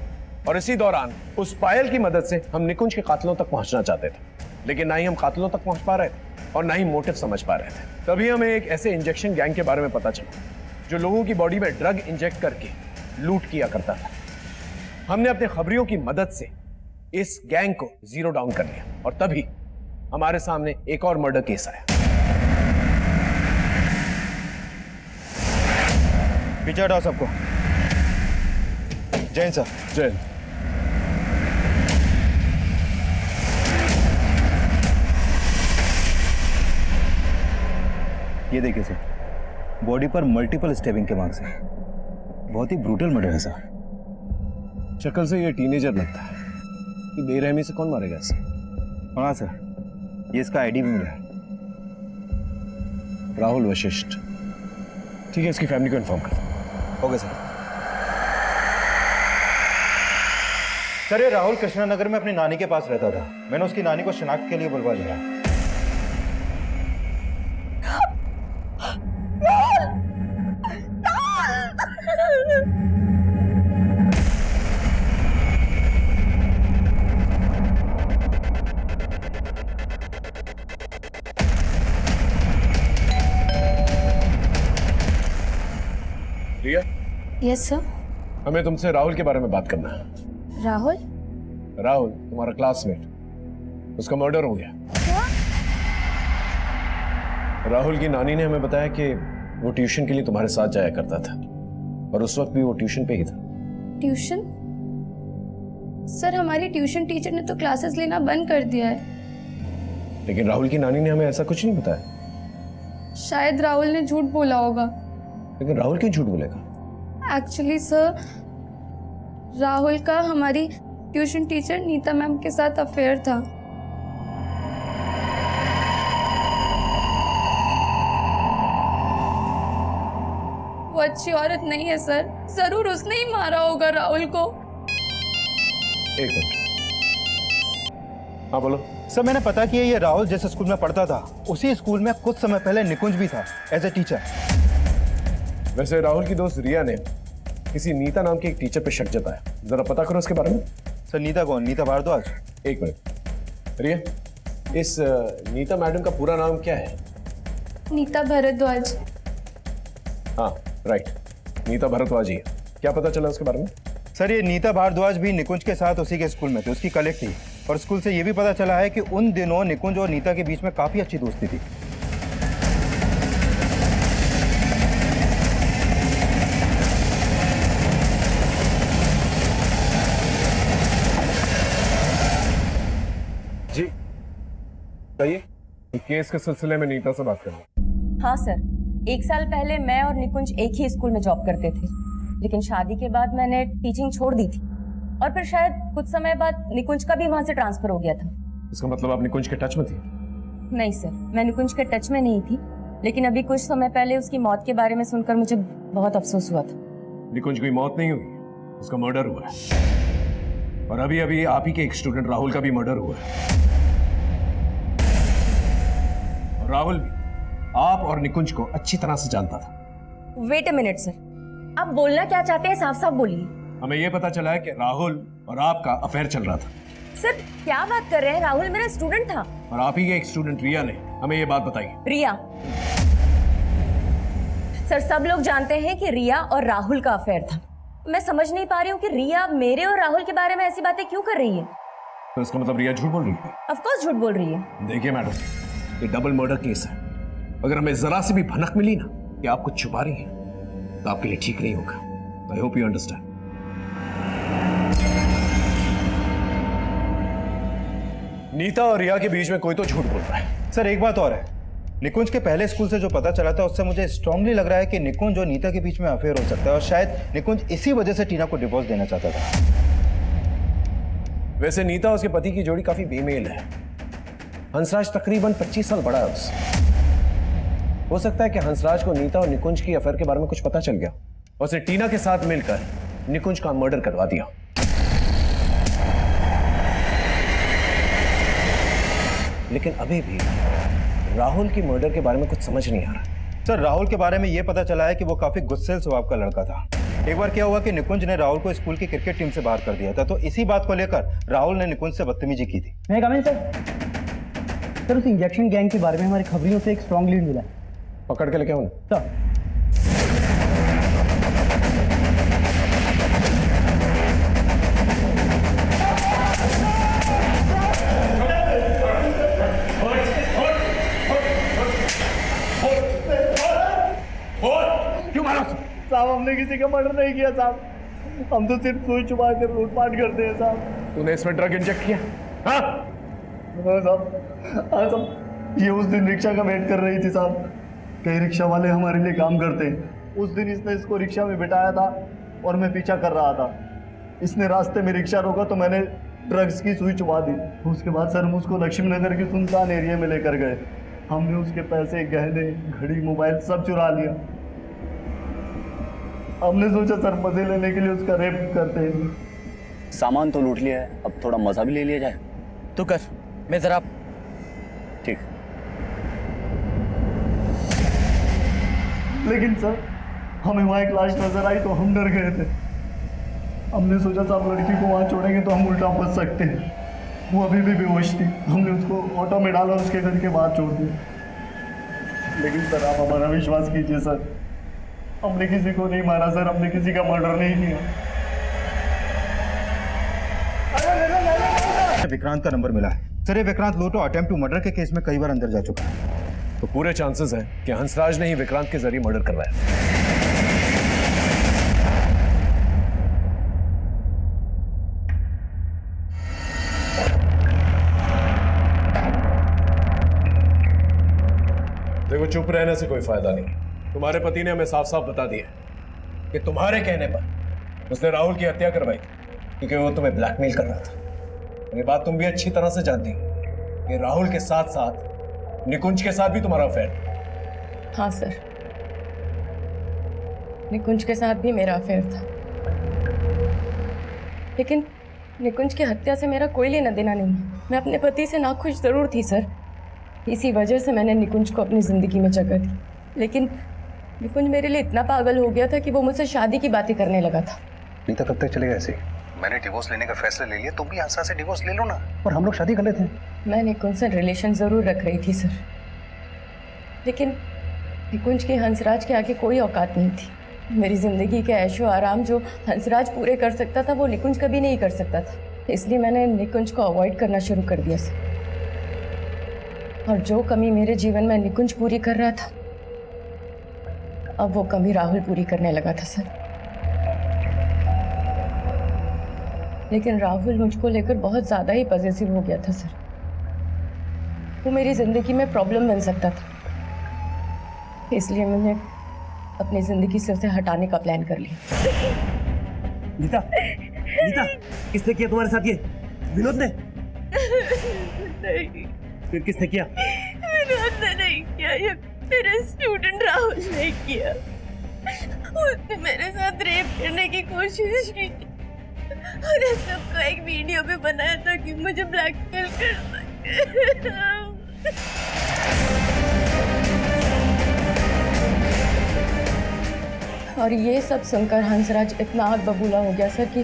और इसी दौरान उस पायल की मदद से हम निकुंज के कातिलों तक पहुंचना चाहते थे, लेकिन ना ही हम कातिलों तक पहुंच पा रहे थे और ना ही मोटिव समझ पा रहे थे। तभी हमें एक ऐसे इंजेक्शन गैंग के बारे में पता चला जो लोगों की बॉडी में ड्रग इंजेक्ट करके लूट किया करता था। हमने अपने खबरियों की मदद से इस गैंग को जीरो डाउन कर लिया, और तभी हमारे सामने एक और मर्डर केस आया। पीछे हटाओ सबको। जैन सर। जैन। ये देखिए सर, बॉडी पर मल्टीपल स्टेबिंग के मार्क्स हैं। बहुत ही ब्रूटल मर्डर है सर। शक्ल से ये टीनेजर लगता है कि बेरहमी से कौन मारेगा इसे? हाँ सर, ये इसका आईडी भी मिला है। राहुल वशिष्ठ। ठीक है, इसकी फैमिली को इन्फॉर्म कर दो। Okay sir. सर, ये राहुल कृष्णानगर में अपनी नानी के पास रहता था। मैंने उसकी नानी को शिनाख्त के लिए बुलवा लिया। रिया, यस सर। हमें तुमसे राहुल के बारे में बात करना है। राहुल? राहुल तुम्हारा क्लासमेट, उसका मर्डर हो गया। राहुल की नानी ने हमें बताया कि वो ट्यूशन के लिए तुम्हारे साथ जाया करता था और उस वक्त भी वो ट्यूशन पे ही था। ट्यूशन? सर, हमारी ट्यूशन टीचर ने तो क्लासेस लेना बंद कर दिया है। लेकिन राहुल की नानी ने हमें ऐसा कुछ नहीं बताया। शायद राहुल ने झूठ बोला होगा। लेकिन राहुल क्यों झूठ बोलेगा? एक्चुअली सर, राहुल का हमारी ट्यूशन टीचर नीता मैम के साथ अफेयर था। वो अच्छी औरत नहीं है सर, जरूर उसने ही मारा होगा राहुल को। एक मिनट। हाँ बोलो। सर, मैंने पता किया ये राहुल जिस स्कूल में पढ़ता था उसी स्कूल में कुछ समय पहले निकुंज भी था एज ए टीचर। वैसे राहुल की दोस्त रिया ने किसी नीता नाम के एक टीचर पे शक जताया। जरा पता करो उसके बारे में। सर, नीता कौन? नीता भारद्वाज? एक मिनट। रिया, इस नीता मैडम का पूरा नाम क्या है? नीता भारद्वाज। हाँ राइट, नीता भारद्वाज ही है। क्या पता चला उसके बारे में? सर, ये नीता भारद्वाज भी निकुंज के साथ उसी के स्कूल में थे, उसकी कलीग थी। और स्कूल से ये भी पता चला है कि उन दिनों निकुंज और नीता के बीच में काफी अच्छी दोस्ती थी। जी बताइए, केस के सिलसिले में नीता से बात करनी। हाँ सर, 1 साल पहले मैं और निकुंज एक ही स्कूल में जॉब करते थे, लेकिन शादी के बाद मैंने टीचिंग छोड़ दी थी और फिर शायद कुछ समय बाद निकुंज का भी वहां से ट्रांसफर हो गया था। इसका मतलब आप निकुंज के टच में थी? नहीं सर, मैं निकुंज के टच में नहीं थी, लेकिन अभी कुछ समय पहले उसकी मौत के बारे में सुनकर मुझे बहुत अफसोस हुआ था। निकुंज की मौत नहीं हुई, उसका मर्डर हुआ है। और अभी अभी आप ही के एक स्टूडेंट राहुल का भी मर्डर हुआ है। और राहुल भी आप और निकुंज को अच्छी तरह से जानता था। वेट अ मिनट सर, आप बोलना क्या चाहते हैं साफ साफ बोलिए। हमें यह पता चला है कि राहुल और आपका अफेयर चल रहा था। सर क्या बात कर रहे हैं, राहुल मेरा स्टूडेंट था। और आप ही के एक स्टूडेंट रिया ने हमें ये बात बताई। रिया? सर सब लोग जानते हैं कि रिया और राहुल का अफेयर था। मैं समझ नहीं पा रही हूँ कि रिया मेरे और राहुल के बारे में ऐसी बातें क्यों कर रही है। तो इसका मतलब रिया झूठ बोल रही है? ऑफ कोर्स झूठ बोल रही है। देखिए मैडम, ये डबल मर्डर केस है। अगर हमें जरा सी भी भनक मिली ना कि आप कुछ छुपा रही हैं, तो आपके लिए ठीक नहीं होगा। I hope you understand. Nita और रिया के बीच में कोई तो झूठ बोल रहा है। सर, एक बात और है, निकुंज के पहले स्कूल से जो पता चला था उससे मुझे स्ट्रांगली लग रहा है कि निकुंज और नीता के बीच में अफेयर हो सकता है और शायद निकुंज इसी वजह से टीना को डिवोर्स देना चाहता था। वैसे नीता और उसके पति की जोड़ी काफी बेमेल है। हंसराज तकरीबन 25 साल बड़ा है उससे। हो सकता है कि हंसराज को नीता और निकुंज की अफेयर के बारे में कुछ पता चल गया और उसने टीना के साथ मिलकर निकुंज का मर्डर करवा दिया। लेकिन अभी भी राहुल की मर्डर के बारे में कुछ समझ नहीं आ रहा। सर, राहुल के बारे में यह पता चला है कि वो काफी गुस्सेल स्वभाव का लड़का था। एक बार क्या हुआ कि निकुंज ने राहुल को स्कूल की क्रिकेट टीम से बाहर कर दिया था, तो इसी बात को लेकर राहुल ने निकुंज से बदतमीजी की थी। मैं कमेंट सर, उस इंजेक्शन गैंग के बारे में हमारी खबरियों से एक स्ट्रॉन्ग लीड मिला है। पकड़ के लेके आओ ना। सर, क्यों मारा? साहब, हमने किसी का मर्डर नहीं किया साहब, हम तो सिर्फ सुई छुपा कर लूटपाट करते हैं साहब। तूने इसमें ड्रग इंजेक्ट किया? हाँ? हाँ साहब, हाँ साहब, ये उस दिन रिक्शा का वेट कर रही थी साहब, कई रिक्शा वाले हमारे लिए काम करते हैं। उस दिन इसने इसको रिक्शा में बिठाया था और मैं पीछा कर रहा था। इसने रास्ते में रिक्शा रोका तो मैंने ड्रग्स की सुई चुबा दी। उसके बाद सर हम उसको लक्ष्मी नगर के सुनसान एरिया में लेकर गए। हमने उसके पैसे, गहने, घड़ी, मोबाइल सब चुरा लिया। हमने सोचा सर मजे लेने के लिए उसका रेप करते हैं। सामान तो लूट लिया है, अब थोड़ा मजा भी ले लिया जाए। तू कर, मैं जरा ठीक। लेकिन सर हमें वहाँ एक लाश नजर आई तो हम डर गए थे। हमने सोचा था अब लड़की को वहाँ छोड़ेंगे तो हम उल्टा फंस सकते हैं। वो अभी भी बेहोश थी। हमने उसको ऑटो में डाला और उसके घर के बाहर छोड़ दिया। लेकिन सर आप हमारा विश्वास कीजिए सर, हमने किसी को नहीं मारा सर, हमने किसी का मर्डर नहीं किया। विक्रांत का नंबर मिला है सर। ये विक्रांत लोटो अटेम्प्ट टू मर्डर के केस में कई बार अंदर जा चुका है। तो पूरे चांसेस हैं कि हंसराज ने ही विक्रांत के जरिए मर्डर करवाया। देखो, चुप रहने से कोई फायदा नहीं। तुम्हारे पति ने हमें साफ साफ बता दिया कि तुम्हारे कहने पर उसने राहुल की हत्या करवाई क्योंकि वो तुम्हें ब्लैकमेल कर रहा था। ये बात तुम भी अच्छी तरह से जानती हो कि राहुल के साथ साथ निकुंज के साथ भी तुम्हारा अफेयर। हाँ सर, निकुंज के साथ भी मेरा अफेयर था, लेकिन निकुंज की हत्या से मेरा कोई लेना देना नहीं है। मैं अपने पति से नाखुश जरूर थी सर, इसी वजह से मैंने निकुंज को अपनी ज़िंदगी में जगह दी। लेकिन निकुंज मेरे लिए इतना पागल हो गया था कि वो मुझसे शादी की बातें करने लगा था। नीता कब तक चलेगा ऐसे? मैंने डिवोर्स लेने का फैसला ले लिया, तुम भी हंसराज से डिवोर्स ले लो ना। और हम लोग शादी कर लेते हैं। मैं निकुंज से रिलेशन ज़रूर रख रही थी सर, लेकिन निकुंज की हंसराज के आगे कोई औकात नहीं थी। मेरी ज़िंदगी के ऐशो आराम जो हंसराज पूरे कर सकता था वो निकुंज कभी नहीं कर सकता था। इसलिए मैंने निकुंज को अवॉइड करना शुरू कर दिया सर। और जो कमी मेरे जीवन में निकुंज पूरी कर रहा था, अब वो कमी राहुल पूरी करने लगा था सर। लेकिन राहुल मुझको लेकर बहुत ज़्यादा ही पॉजिटिव हो गया था सर। वो मेरी ज़िंदगी में प्रॉब्लम बन सकता था, इसलिए मैंने अपनी ज़िंदगी से उसे हटाने का प्लान कर लिया। नीता, नीता, किसने किया तुम्हारे साथ ये? विनोद ने? नहीं, फिर किसने किया? विनोद ने नहीं किया, ये मेरा स्टूडेंट राहुल ने किया। उसने मेरे साथ रेप करने की कोशिश की और इस सबको एक वीडियो में बनाया था कि मुझे ब्लैकमेल कर सके। और ये सब सुनकर हंसराज इतना आग बबूला हो गया सर कि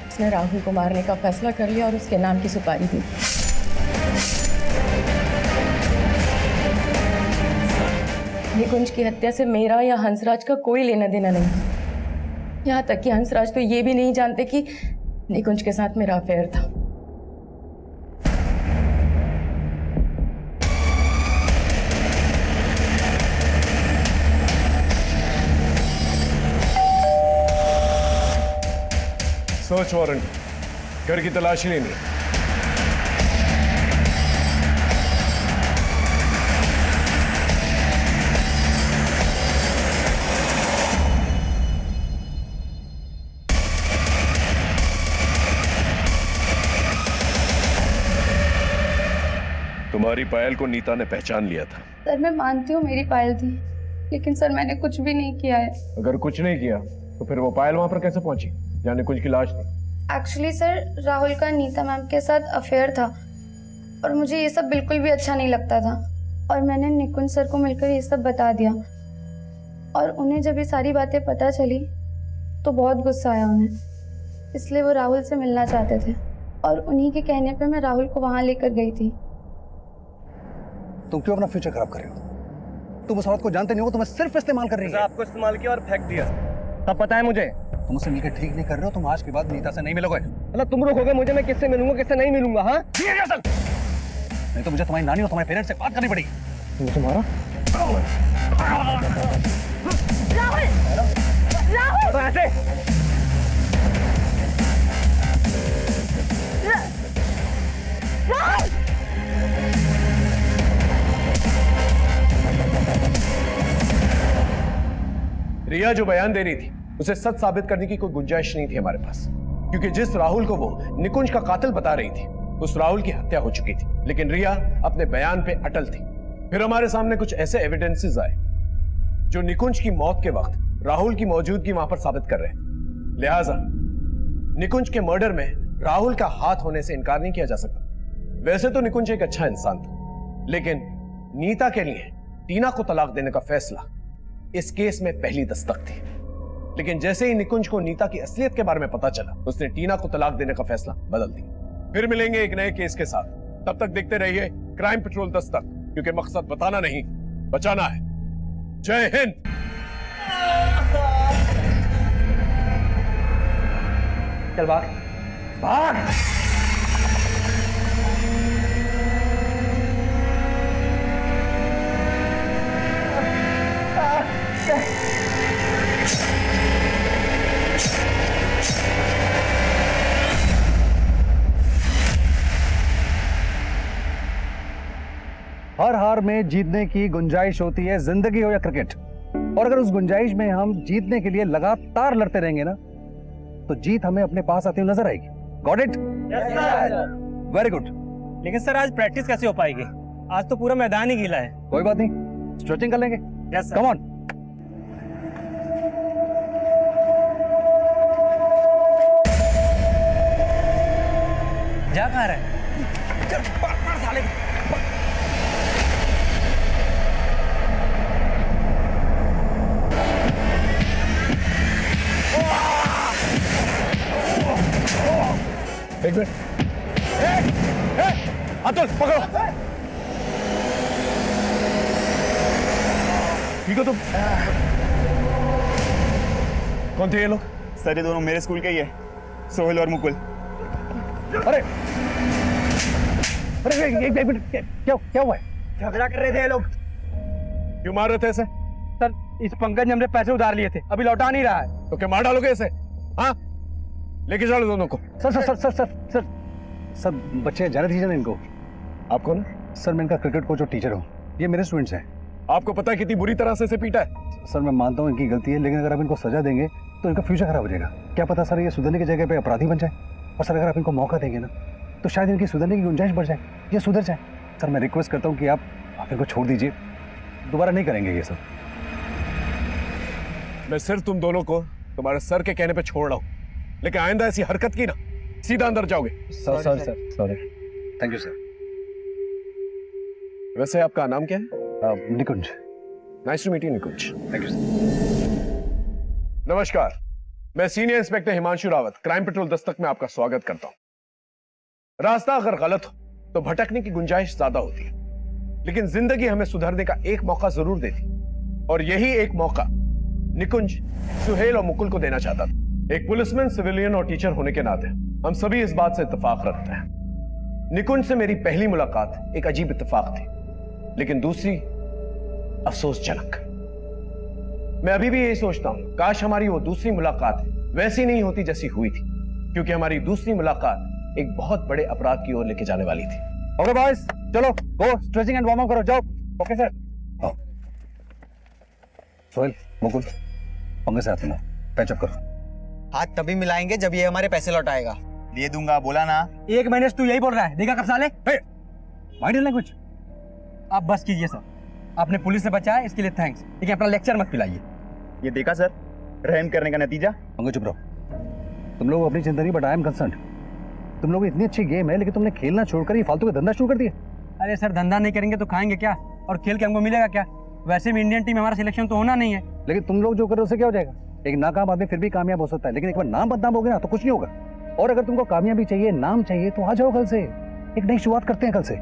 उसने राहुल को मारने का फैसला कर लिया और उसके नाम की सुपारी दी। निकुंज की हत्या से मेरा या हंसराज का कोई लेना देना नहीं। यहाँ तक कि हंसराज तो ये भी नहीं जानते कि निकुंज के साथ मेरा अफेयर था। सर्च वारंट, घर की तलाशी लेनी है। तुम्हारी पायल को नीता ने पहचान लिया था। सर मैं मानती हूँ मेरी पायल थी, लेकिन सर मैंने कुछ भी नहीं किया है। अगर कुछ नहीं किया तो फिर वो पायल वहां पर कैसे पहुंची जहाँ निकुंज की लाश थी? एक्चुअली सर राहुल का नीता मैम के साथ अफेयर था और मुझे ये सब बिल्कुल भी अच्छा नहीं लगता था और मैंने निकुंज सर को मिलकर ये सब बता दिया और उन्हें जब ये सारी बातें पता चली तो बहुत गुस्सा आया उन्हें, इसलिए वो राहुल से मिलना चाहते थे और उन्हीं के कहने पे मैं राहुल को वहाँ लेकर गई थी। तुम क्यों अपना फ्यूचर खराब कर रहे हो? तुम उस औरत को जानते नहीं हो, तुम्हें सिर्फ इस्तेमाल कर रही है। आपको इस्तेमाल किया और फेंक दिया, तब पता है मुझे। तुम उससे मिलकर ठीक नहीं कर रहे हो, तुम आज के बाद नीता से नहीं मिलोगे। मतलब तुम रोकोगे मुझे, मैं किससे मिलूंगा किससे नहीं मिलूंगा? हाँ नहीं तो मुझे तुम्हारी नानी और तुम्हारे पेरेंट्स से बात करनी पड़ेगी। तुम्हारा राहुल, राहुल, ऐसे राहुल रिया जो बयान दे रही थी उसे सच साबित करने की कोई गुंजाइश नहीं थी हमारे पास, क्योंकि जिस राहुल को वो निकुंज का कातिल बता रही थी उस राहुल की हत्या हो चुकी थी, लेकिन रिया अपने बयान पे अटल थी। फिर हमारे सामने कुछ ऐसे एविडेंसेस आए जो निकुंज की मौत के वक्त राहुल की मौजूदगी वहां पर साबित कर रहे हैं। लिहाजा निकुंज के मर्डर में राहुल का हाथ होने से इनकार नहीं किया जा सकता। वैसे तो निकुंज एक अच्छा इंसान था, लेकिन नीता के लिए टीना को तलाक देने का फैसला इस केस में पहली दस्तक थी। लेकिन जैसे ही निकुंज को नीता की असलियत के बारे में पता चला, उसने टीना को तलाक देने का फैसला बदल दिया। फिर मिलेंगे एक नए केस के साथ, तब तक देखते रहिए क्राइम पेट्रोल दस्तक, क्योंकि मकसद बताना नहीं बचाना है। जय हिंद। चल भाग भाग। हर हार में जीतने की गुंजाइश होती है, जिंदगी हो या क्रिकेट। और अगर उस गुंजाइश में हम जीतने के लिए लगातार लड़ते रहेंगे ना, तो जीत हमें अपने पास आती हुई नजर आएगी। Got it? Very good. लेकिन सर आज प्रैक्टिस कैसे हो पाएगी? आज तो पूरा मैदान ही गीला है। कोई बात नहीं, स्ट्रेचिंग कर लेंगे। Come on. जा कहाँ रहा है? चल, पड़ साले। एक मिनट, अतुल पकड़ो। ठीक हो तुम? कौन थे ये लोग? सर ये दोनों मेरे स्कूल के ही है, सोहेल और मुकुल। अरे अरे एक मिनट, क्या हुआ है? झगड़ा कर रहे थे ये लोग। क्यों मार रहे थे ऐसे? सर इस पंकज ने हमने पैसे उधार लिए थे, अभी लौटा नहीं रहा है। तो क्या मार डालोगे ऐसे? हाँ, लेके चलो दोनों को। Sir sir sir sir sir sir sir बच्चे जाने दीजिए ना इनको। आप कौन? सर मैं इनका क्रिकेट कोच और टीचर हूँ, ये मेरे स्टूडेंट्स हैं। आपको पता है कितनी बुरी तरह से इसे पीटा है? सर मैं मानता हूँ इनकी गलती है, लेकिन अगर आप इनको सजा देंगे तो इनका फ्यूचर खराब हो जाएगा। क्या पता सर ये सुधरने की जगह पे अपराधी बन जाए। और सर अगर आप इनको मौका देंगे ना, तो शायद इनकी सुधरने की गुंजाइश बढ़ जाए, ये सुधर जाए। सर मैं रिक्वेस्ट करता हूँ कि आप इनको छोड़ दीजिए, दोबारा नहीं करेंगे ये सब। मैं सिर्फ तुम दोनों को तुम्हारे सर के कहने पे छोड़ रहा हूँ, लेकिन आइंदा ऐसी हरकत की ना, सीधा अंदर जाओगे। Sir sir sir sorry. Thank you sir. वैसे आपका नाम क्या है? Nikunj. Nice to meet you Nikunj. Thank you sir. नमस्कार, मैं senior inspector Himanshu Rawat, crime patrol Dastak में आपका स्वागत करता हूं। रास्ता अगर गलत हो तो भटकने की गुंजाइश ज्यादा होती है, लेकिन जिंदगी हमें सुधरने का एक मौका जरूर देती, और यही एक मौका निकुंज, सुहेल और मुकुल को देना चाहता था। एक पुलिसमैन, सिविलियन और टीचर होने के नाते हम सभी इस बात से इत्तेफाक रखते हैं। निकुंज से मेरी पहली मुलाकात एक अजीब इत्तेफाक थी, लेकिन दूसरी अफसोसजनक। मैं अभी भी यही सोचता हूं, काश हमारी वो दूसरी मुलाकात वैसी नहीं होती जैसी हुई थी, क्योंकि हमारी दूसरी मुलाकात एक बहुत बड़े अपराध की ओर लेके जाने वाली थी। ओके बॉयज, चलो गो स्ट्रेचिंग एंड वार्म अप करो, जाओ। Okay sir. सोहेल, मुकुल, पंगे से हाथ मिलाओ, पैचअप करो। हाथ तभी मिलाएंगे जब ये हमारे पैसे लौटाएगा। दे दूंगा, बोला ना। एक महीने से तू यही बोल रहा है, देखा कब साले? Mind language. आप बस कीजिए सर, आपने पुलिस से बचाया इसके लिए थैंक्स, लेकिन अपना लेक्चर मत पिलाइए। ये देखा सर, रहम करने का नतीजा। पंगे चुप रहो। तुम लोग अपनी चिंता नहीं, बट आई एम कंसर्न्ड। तुम लोग इतनी अच्छी गेम है, लेकिन तुमने खेलना छोड़कर ये फालतू का धंधा शुरू कर दिया। अरे सर धंधा नहीं करेंगे तो खाएंगे क्या, और खेल के हमको मिलेगा क्या? वैसे भी इंडियन टीम हमारा सिलेक्शन तो होना नहीं है। लेकिन तुम लोग जो कर रहे हो उससे क्या हो जाएगा? एक नाकाम आदमी फिर भी कामयाब हो सकता है, लेकिन एक बार नाम बदनाम हो गया ना तो कुछ नहीं होगा। और अगर तुमको कामयाबी चाहिए, नाम चाहिए, तो आ जाओ कल से, एक नई शुरुआत करते हैं कल से।